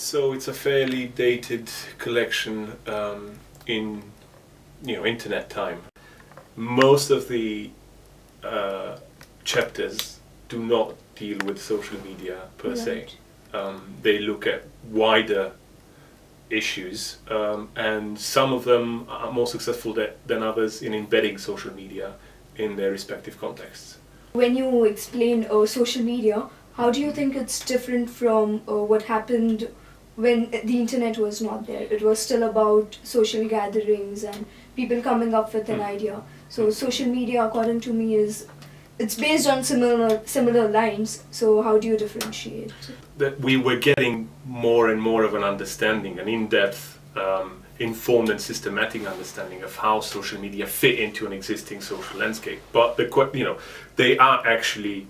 So it's a fairly dated collection in internet time. Most of the chapters do not deal with social media per se. They look at wider issues, and some of them are more successful than others in embedding social media in their respective contexts. When you explain social media, how do you think it's different from what happened when the internet was not there? It was still about social gatherings and people coming up with an idea. So social media, according to me, it's based on similar lines. So how do you differentiate? That we were getting more and more of an understanding, an in-depth, informed and systematic understanding of how social media fit into an existing social landscape. But they are actually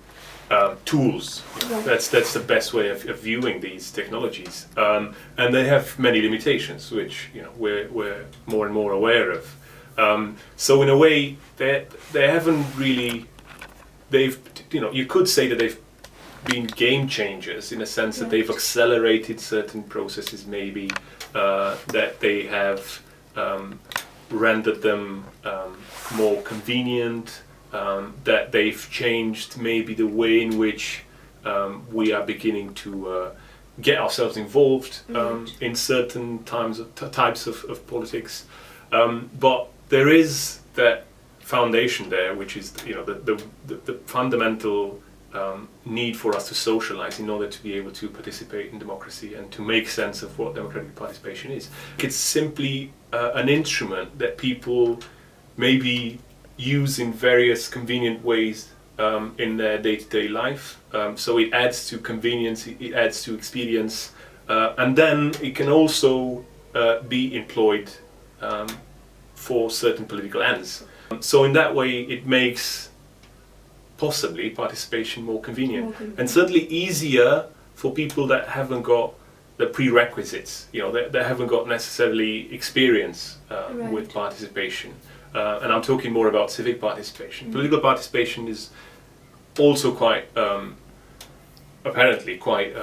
tools. Right. That's the best way of viewing these technologies, and they have many limitations, which we're more and more aware of. So in a way, they haven't really. You could say that they've been game changers in a sense that they've accelerated certain processes, maybe that they have rendered them more convenient. That they've changed maybe the way in which we are beginning to get ourselves involved in certain types of politics. But there is that foundation there, which is the fundamental need for us to socialize in order to be able to participate in democracy and to make sense of what democratic participation is. It's simply an instrument that people maybe use in various convenient ways in their day-to-day life. So it adds to convenience, it adds to experience, and then it can also be employed for certain political ends. So in that way it makes possibly participation more convenient and certainly easier for people that haven't got the prerequisites, that haven't got necessarily experience with participation. And I'm talking more about civic participation. Political participation is also quite, apparently quite,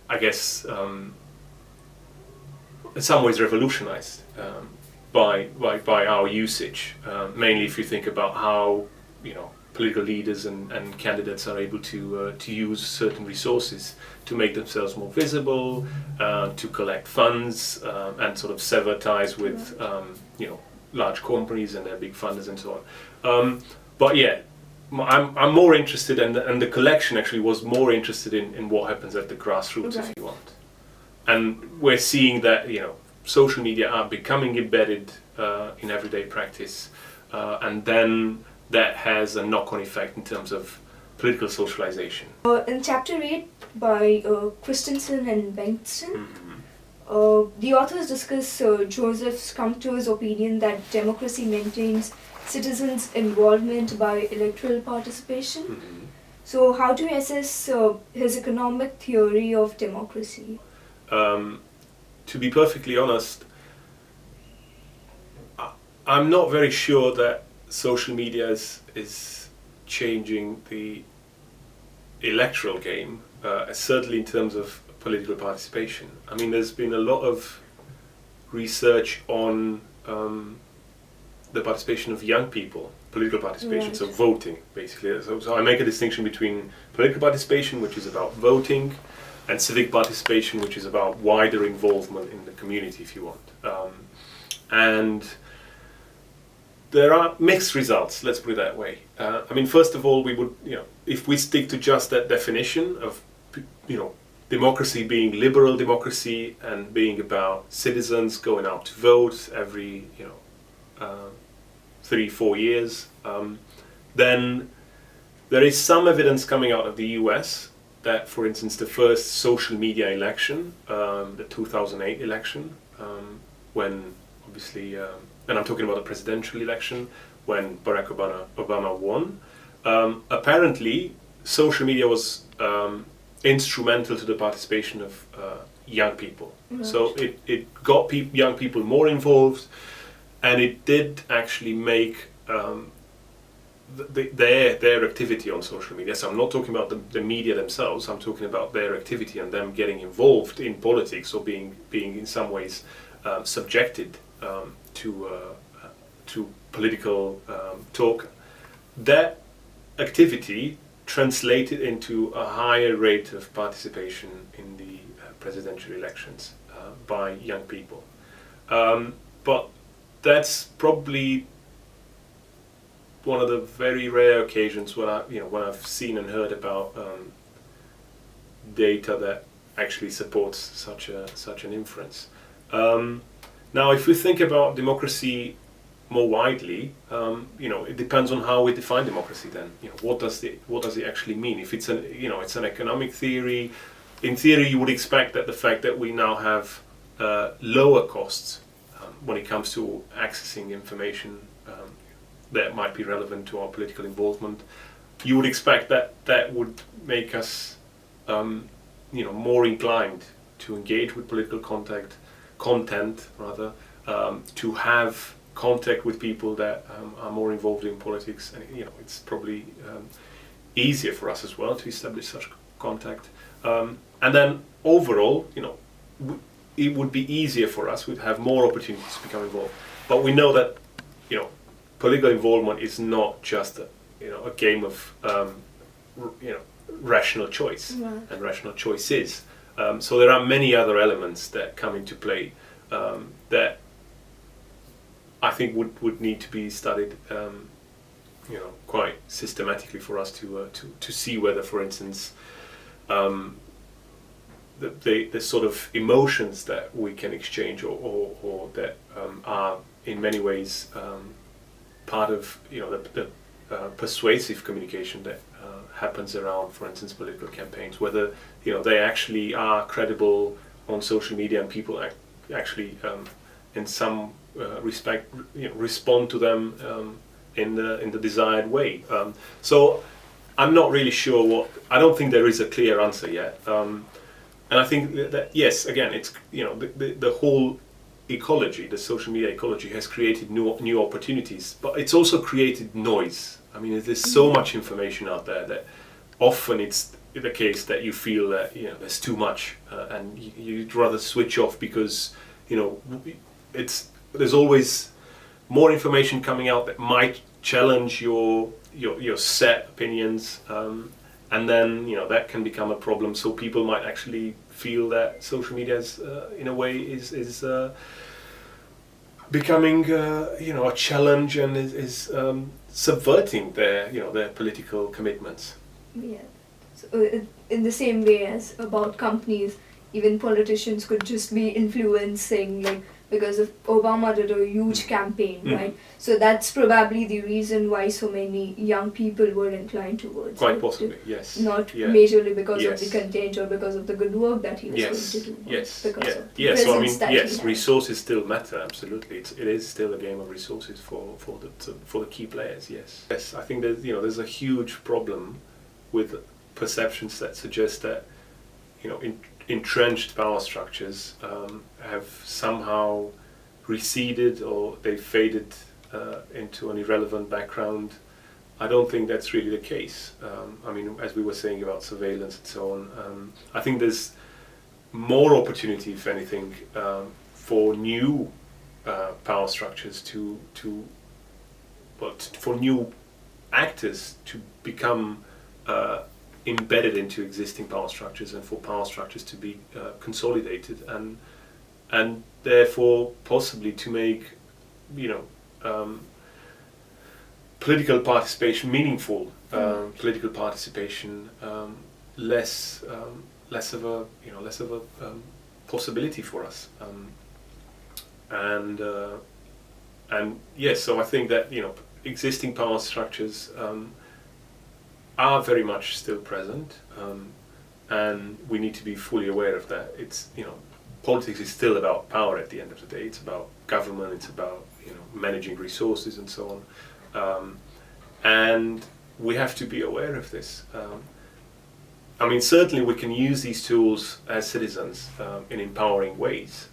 I guess, in some ways revolutionized by our usage. Mainly if you think about how, political leaders and candidates are able to use certain resources to make themselves more visible, to collect funds, and sort of sever ties with large companies and their big funders and so on. But yeah, I'm more interested, and the collection actually was more interested in what happens at the grassroots, if you want. And we're seeing that social media are becoming embedded in everyday practice, and then that has a knock-on effect in terms of political socialization. In Chapter 8 by Christensen and Bengtson, the authors discuss Joseph Scumter's opinion that democracy maintains citizens' involvement by electoral participation. So how do you assess his economic theory of democracy? To be perfectly honest, I'm not very sure that social media is changing the electoral game, certainly in terms of political participation. I mean, there's been a lot of research on the participation of young people, political participation, so voting, basically. So I make a distinction between political participation, which is about voting, and civic participation, which is about wider involvement in the community, if you want. And there are mixed results, let's put it that way. I mean, first of all, we would, if we stick to just that definition of, democracy being liberal democracy and being about citizens going out to vote every, 3-4 years, then there is some evidence coming out of the US that, for instance, the first social media election, the 2008 election, when obviously, and I'm talking about the presidential election, when Barack Obama won, apparently social media was instrumental to the participation of young people. So it got young people more involved, and it did actually make their activity on social media. So I'm not talking about the media themselves. I'm talking about their activity and them getting involved in politics or being in some ways subjected to political talk. That activity translated into a higher rate of participation in the presidential elections by young people. But that's probably one of the very rare occasions when I've seen and heard about data that actually supports such an inference. Now, if we think about democracy more widely, it depends on how we define democracy. Then, what does it actually mean? If it's an economic theory, in theory, you would expect that the fact that we now have lower costs when it comes to accessing information that might be relevant to our political involvement, you would expect that would make us, more inclined to engage with political content rather, to have contact with people that are more involved in politics, and it's probably easier for us as well to establish such contact. And then overall, it would be easier for us. We'd have more opportunities to become involved. But we know that, political involvement is not just a game of, rational choice and rational choices. So there are many other elements that come into play that I think would need to be studied, quite systematically for us to see whether, for instance, the sort of emotions that we can exchange or that are in many ways part of the persuasive communication that happens around, for instance, political campaigns, whether they actually are credible on social media and people actually in some respect respond to them in the desired way. So I'm not really sure I don't think there is a clear answer yet. And I think that yes, again, it's the whole ecology, the social media ecology, has created new opportunities, but it's also created noise. I mean, there's so much information out there that often it's the case that you feel that there's too much, and you'd rather switch off because there's always more information coming out that might challenge your set opinions. And then that can become a problem. So people might actually feel that social media is, in a way, is becoming a challenge and is subverting their political commitments. Yeah. So, in the same way as about companies, even politicians could just be influencing, because of Obama did a huge campaign, right? So that's probably the reason why so many young people were inclined towards Quite it. possibly, yes. Not majorly because of the content or because of the good work that he was going to do. Yes. Because of the So presence resources still matter. Absolutely, it is still a game of resources for the key players. Yes. Yes, I think there's a huge problem with perceptions that suggest that entrenched power structures have somehow receded or they faded into an irrelevant background. I don't think that's really the case. I mean, as we were saying about surveillance and so on, I think there's more opportunity, if anything, for new power structures for new actors to become embedded into existing power structures and for power structures to be consolidated and therefore possibly to make political participation meaningful, political participation less of a possibility for us, and yes, so I think that existing power structures are very much still present, and we need to be fully aware of that. It's politics is still about power at the end of the day. It's about government. It's about managing resources and so on, and we have to be aware of this. I mean, certainly we can use these tools as citizens in empowering ways,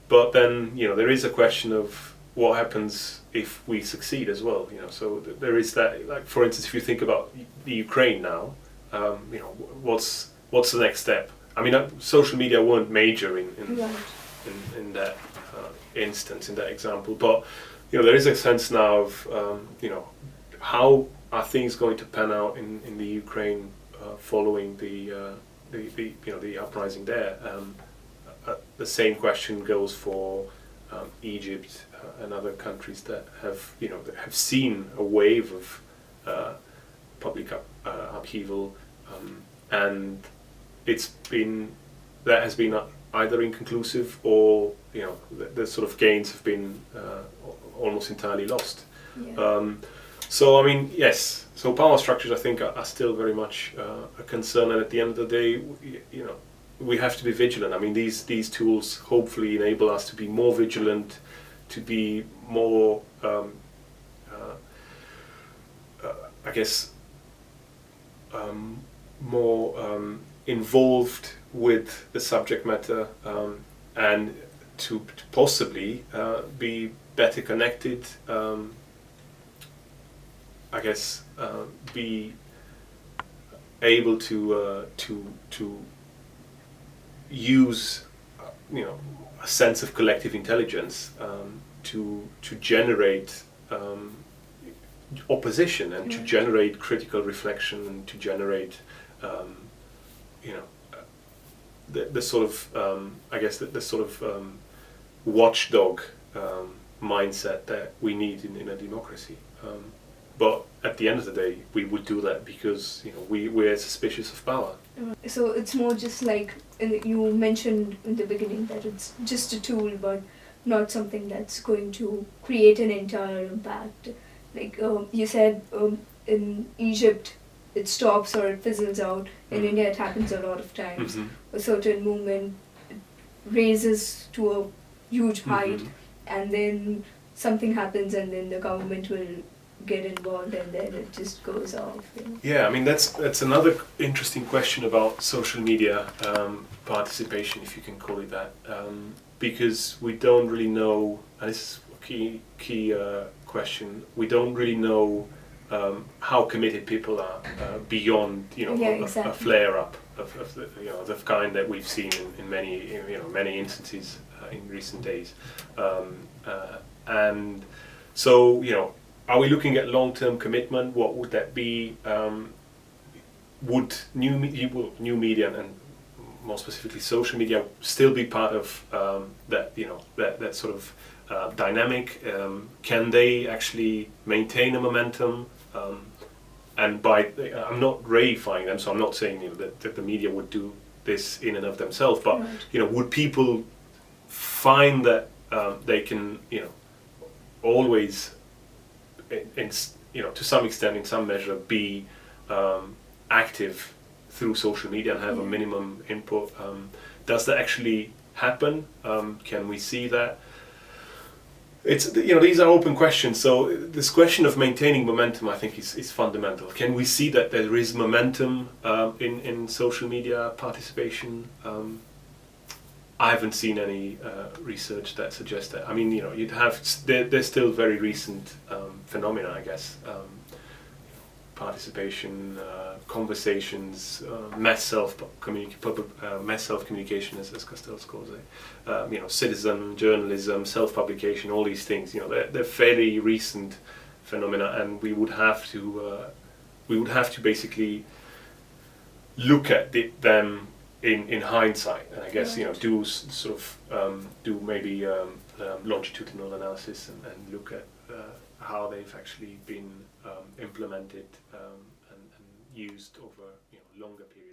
but then there is a question of what happens if we succeed as well. So there is that. Like, for instance, if you think about the Ukraine now, what's the next step? I mean, social media weren't major in that instance, in that example, but there is a sense now of how are things going to pan out in the Ukraine following the uprising there. The same question goes for Egypt and other countries that have seen a wave of public upheaval, and that has been either inconclusive or the sort of gains have been almost entirely lost. Yeah. So I mean, yes. So power structures, I think, are still very much a concern, and at the end of the day, we have to be vigilant. I mean, these tools hopefully enable us to be more vigilant, to be more, I guess, more involved with the subject matter, and to possibly be better connected. I guess be able to use a sense of collective intelligence to generate opposition and to generate critical reflection and to generate the sort of I guess the sort of watchdog mindset that we need in a democracy. But at the end of the day, we would do that because we're suspicious of power. So it's more just like you mentioned in the beginning that it's just a tool, but not something that's going to create an entire impact. Like you said, in Egypt it stops or it fizzles out. In India it happens a lot of times. A certain movement raises to a huge height, and then something happens, and then the government will get involved, and then it just goes off. Yeah, I mean that's another interesting question about social media participation, if you can call it that, because we don't really know, and this is a key question. We don't really know how committed people are beyond a flare up of the kind that we've seen in many instances in recent days, and so are we looking at long-term commitment? What would that be? Would new media and more specifically social media still be part of that sort of dynamic? Can they actually maintain a momentum? And I'm not reifying them, so I'm not saying that the media would do this in and of themselves, but would people find that they can always to some extent, in some measure, be active through social media and have a minimum input? Does that actually happen? Can we see that? It's these are open questions. So this question of maintaining momentum, I think, is fundamental. Can we see that there is momentum in social media participation? I haven't seen any research that suggests that. I mean, you'd have there's still very recent phenomena, I guess. Participation, conversations, mass self-communication, as Castells calls it. Citizen journalism, self-publication, all these things. They're fairly recent phenomena, and we would have to basically look at them in hindsight, and I guess do sort of do maybe longitudinal analysis and look at how they've actually been implemented and used over longer periods.